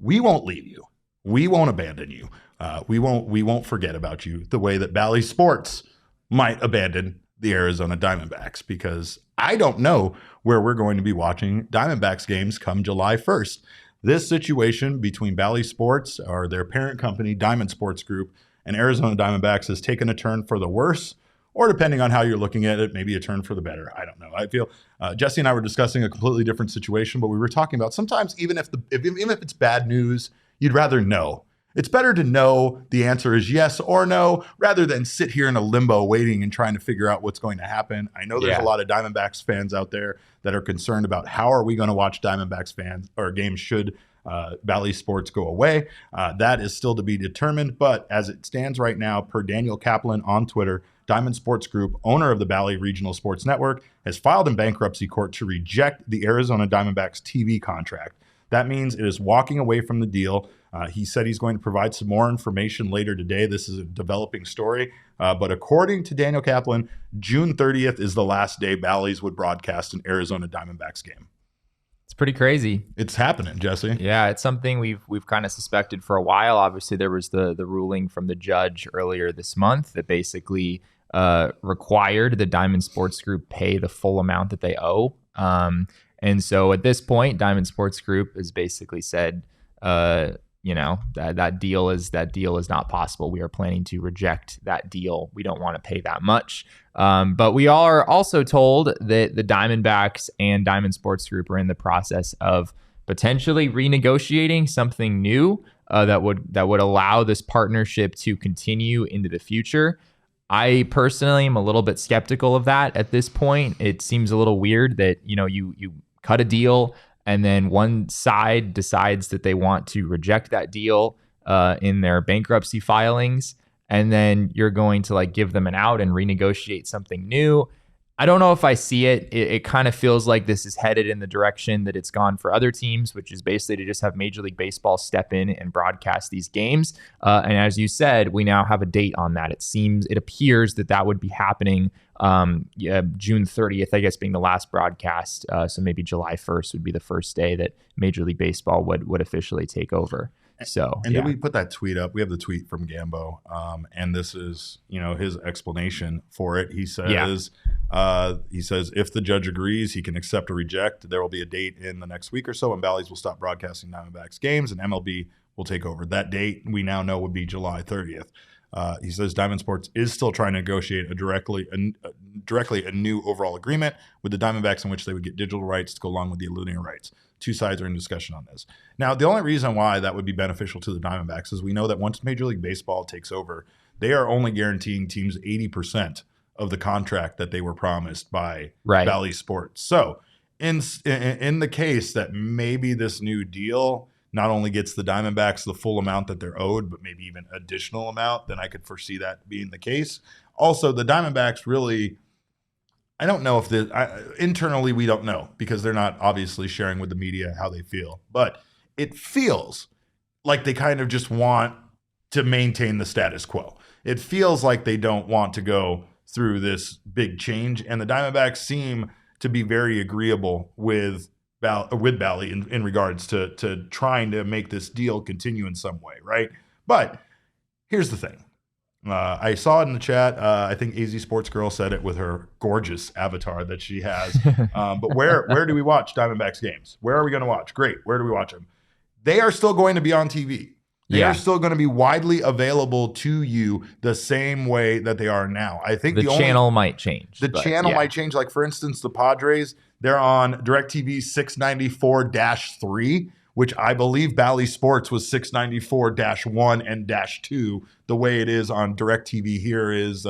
we won't leave you. We won't abandon you. We won't forget about you the way that Bally Sports might abandon the Arizona Diamondbacks, because I don't know where we're going to be watching Diamondbacks games come July 1st. This situation between Bally Sports, or their parent company, Diamond Sports Group, and Arizona Diamondbacks has taken a turn for the worse, or depending on how you're looking at it, maybe a turn for the better. I don't know. I feel Jesse and I were discussing a completely different situation, but we were talking about sometimes even if it's bad news, you'd rather know. It's better to know the answer is yes or no, rather than sit here in a limbo waiting and trying to figure out what's going to happen. I know there's a lot of Diamondbacks fans out there that are concerned about how are we going to watch Diamondbacks fans or games should Bally Sports go away. That is still to be determined. But as it stands right now, per Daniel Kaplan on Twitter, Diamond Sports Group, owner of the Bally Regional Sports Network, has filed in bankruptcy court to reject the Arizona Diamondbacks TV contract. That means it is walking away from the deal. He said he's going to provide some more information later today. This is a developing story. But according to Daniel Kaplan, June 30th is the last day Bally's would broadcast an Arizona Diamondbacks game. It's pretty crazy. It's happening, Jesse. Yeah, it's something we've kind of suspected for a while. Obviously, there was the ruling from the judge earlier this month that basically required the Diamond Sports Group pay the full amount that they owe. And so at this point, Diamond Sports Group has basically said, that deal is not possible. We are planning to reject that deal. We don't want to pay that much. But we are also told that the Diamondbacks and Diamond Sports Group are in the process of potentially renegotiating something new that would allow this partnership to continue into the future. I personally am a little bit skeptical of that at this point. It seems a little weird that, you cut a deal and then one side decides that they want to reject that deal in their bankruptcy filings, and then you're going to give them an out and renegotiate something new. I don't know if I see it. It kind of feels like this is headed in the direction that it's gone for other teams, which is basically to just have Major League Baseball step in and broadcast these games. And as you said, we now have a date on that. It appears that would be happening June 30th, I guess, being the last broadcast. So maybe July 1st would be the first day that Major League Baseball would officially take over. So, and did we put that tweet up? We have the tweet from Gambo, and this is his explanation for it. He says if the judge agrees, he can accept or reject. There will be a date in the next week or so, and Bally's will stop broadcasting Diamondbacks games, and MLB will take over. That date we now know would be July 30th. He says Diamond Sports is still trying to negotiate directly a new overall agreement with the Diamondbacks in which they would get digital rights to go along with the linear rights. Two sides are in discussion on this. Now, the only reason why that would be beneficial to the Diamondbacks is we know that once Major League Baseball takes over, they are only guaranteeing teams 80% of the contract that they were promised by Bally Sports. So in the case that maybe this new deal not only gets the Diamondbacks the full amount that they're owed, but maybe even additional amount, then I could foresee that being the case. Also, the Diamondbacks really, I don't know if internally we don't know because they're not obviously sharing with the media how they feel, but it feels like they kind of just want to maintain the status quo. It feels like they don't want to go through this big change, and the Diamondbacks seem to be very agreeable with Bally in regards to trying to make this deal continue in some way, right? But here's the thing. I saw it in the chat. I think AZ Sports Girl said it with her gorgeous avatar that she has. But where do we watch Diamondbacks games? Where are we going to watch? Great. Where do we watch them? They are still going to be on TV. They are still going to be widely available to you the same way that they are now. I think the channel might change. The channel might change. Like, for instance, the Padres, they're on DirecTV 694-3, which I believe Bally Sports was 694-1 and -2. The way it is on DirecTV here is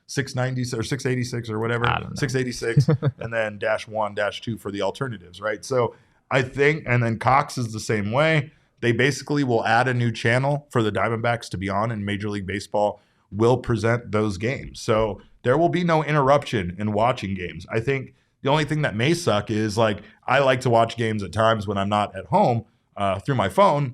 690 or 686 or whatever, 686, and then -1, -2 for the alternatives, right? So I think, and then Cox is the same way. They basically will add a new channel for the Diamondbacks to be on, and Major League Baseball will present those games. So there will be no interruption in watching games. I think the only thing that may suck is, like, I like to watch games at times when I'm not at home through my phone,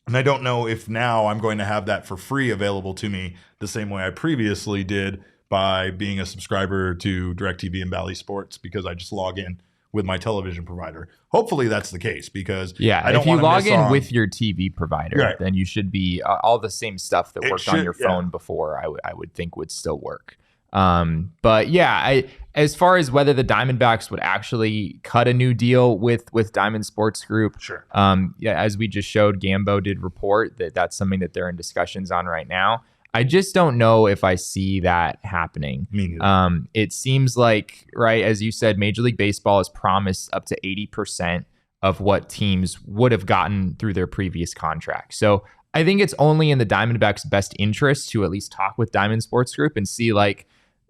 and I don't know if now I'm going to have that for free available to me the same way I previously did by being a subscriber to DirecTV and Bally Sports, because I just log in with my television provider. Hopefully that's the case, because if you log in with your TV provider, then you should be all the same stuff that worked on your phone before. I would think would still work. But yeah, as far as whether the Diamondbacks would actually cut a new deal with Diamond Sports Group, sure. As we just showed, Gambo did report that that's something that they're in discussions on right now. I just don't know if I see that happening. Me neither. It seems like, right, as you said, Major League Baseball has promised up to 80% of what teams would have gotten through their previous contract. So I think it's only in the Diamondbacks' best interest to at least talk with Diamond Sports Group and see, like,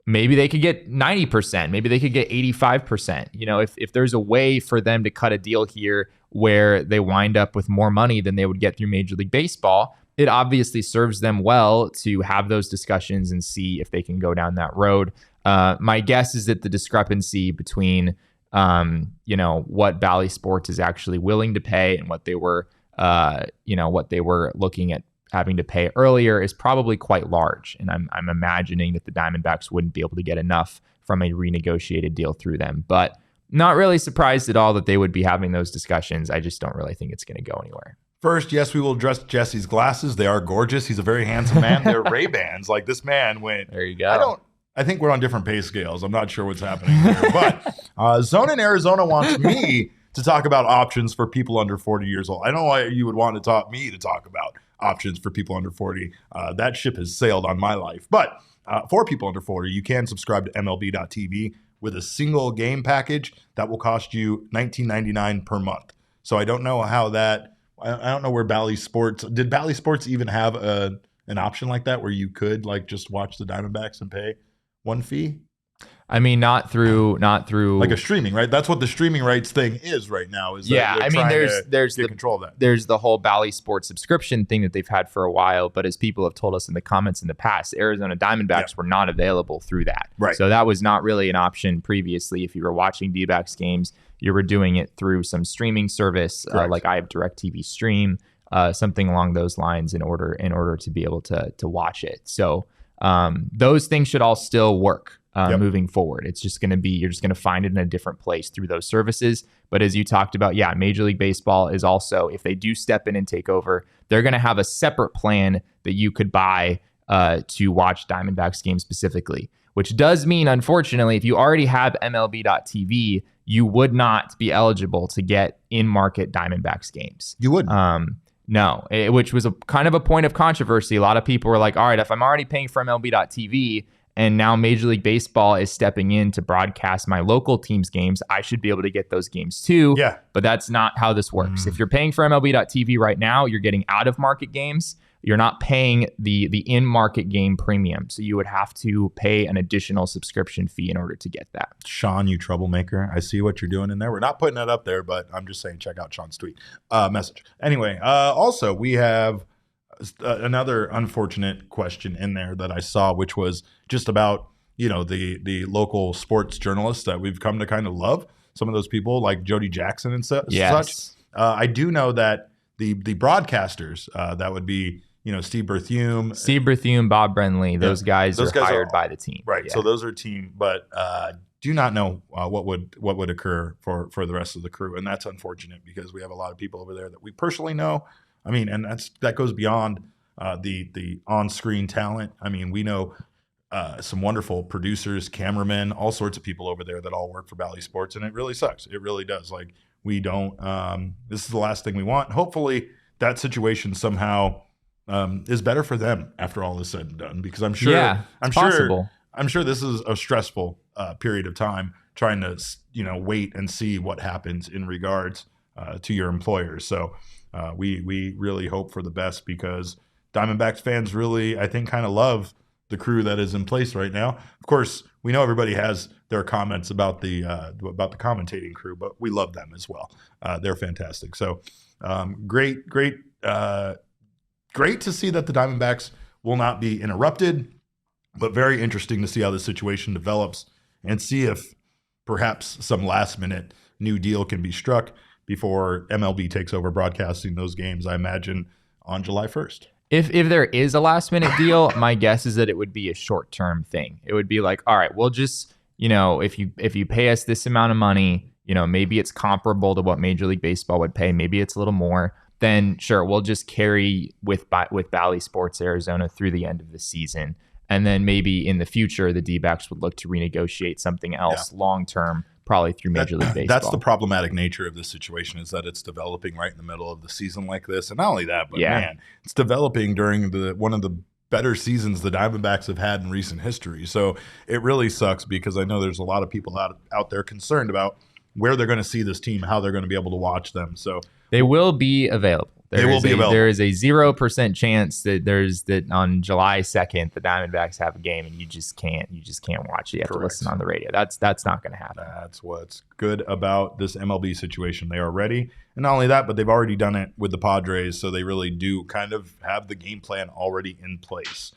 maybe they could get 90%, maybe they could get 85%. You know, if there's a way for them to cut a deal here where they wind up with more money than they would get through Major League Baseball, it obviously serves them well to have those discussions and see if they can go down that road. My guess is that the discrepancy between, what Bally Sports is actually willing to pay and what they were, what they were looking at having to pay earlier is probably quite large. And I'm imagining that the Diamondbacks wouldn't be able to get enough from a renegotiated deal through them. But not really surprised at all that they would be having those discussions. I just don't really think it's going to go anywhere. First, yes, we will address Jesse's glasses. They are gorgeous. He's a very handsome man. They're Ray-Bans. Like, this man went. There you go. I think we're on different pay scales. I'm not sure what's happening here. But Zone in Arizona wants me to talk about options for people under 40 years old. I don't know why you would want to talk about options for people under 40. That ship has sailed on my life. But for people under 40, you can subscribe to MLB.tv with a single game package that will cost you $19.99 per month. So I don't know how that. I don't know where Bally Sports. Did Bally Sports even have an option like that where you could like just watch the Diamondbacks and pay one fee? I mean, not through like a streaming, right? That's what the streaming rights thing is right now. Is yeah, I mean, there's the control of that. There's the whole Bally Sports subscription thing that they've had for a while, but as people have told us in the comments in the past, Arizona Diamondbacks were not available through that. Right. So that was not really an option previously. If you were watching D-backs games, you were doing it through some streaming service, like I have DirecTV Stream, something along those lines, in order to be able to watch it. So those things should all still work. Moving forward, it's just going to be, you're just going to find it in a different place through those services. But as you talked about, Major League Baseball is also, if they do step in and take over, they're going to have a separate plan that you could buy to watch Diamondbacks games specifically, which does mean, unfortunately, if you already have MLB.tv, you would not be eligible to get in-market Diamondbacks games. You would. No, which was a kind of a point of controversy. A lot of people were like, all right, if I'm already paying for MLB.tv, and now Major League Baseball is stepping in to broadcast my local team's games, I should be able to get those games too. Yeah. But that's not how this works. If you're paying for MLB.tv right now, you're getting out-of-market games. You're not paying the in-market game premium. So you would have to pay an additional subscription fee in order to get that. Sean, you troublemaker. I see what you're doing in there. We're not putting that up there, but I'm just saying check out Sean's tweet message. Anyway, also, we have another unfortunate question in there that I saw, which was just about, the local sports journalists that we've come to kind of love. Some of those people like Jody Jackson and such. I do know that the broadcasters, that would be, Steve Berthume, Bob Brenly, those guys are hired by the team. Right. Yeah. So those are team, but do not know what would occur for the rest of the crew. And that's unfortunate because we have a lot of people over there that we personally know. I mean, and that goes beyond the on-screen talent. I mean, we know some wonderful producers, cameramen, all sorts of people over there that all work for Bally Sports, and it really sucks. It really does. Like, we don't. This is the last thing we want. Hopefully, that situation somehow is better for them after all is said and done. Because I'm sure, I'm sure this is a stressful period of time trying to wait and see what happens in regards to your employers. So. We really hope for the best because Diamondbacks fans really, I think, kind of love the crew that is in place right now. Of course, we know everybody has their comments about the commentating crew, but we love them as well. They're fantastic. So great to see that the Diamondbacks will not be interrupted, but very interesting to see how the situation develops and see if perhaps some last minute new deal can be struck before MLB takes over broadcasting those games, I imagine, on July 1st. If there is a last minute deal, my guess is that it would be a short term thing. It would be like, all right, we'll just, if you pay us this amount of money, maybe it's comparable to what Major League Baseball would pay. Maybe it's a little more. Then sure, we'll just carry with Bally Sports Arizona through the end of the season. And then maybe in the future, the D-backs would look to renegotiate something else long-term, probably through Major League Baseball. That's the problematic nature of this situation, is that it's developing right in the middle of the season like this. And not only that, but man, it's developing during one of the better seasons the Diamondbacks have had in recent history. So it really sucks, because I know there's a lot of people out there concerned about where they're going to see this team, how they're going to be able to watch them. So they will be available. They will be available. There is a 0% chance that on July 2nd the Diamondbacks have a game and you just can't watch it. You have to listen on the radio. That's not going to happen. That's what's good about this MLB situation. They are ready, and not only that, but they've already done it with the Padres, so they really do kind of have the game plan already in place.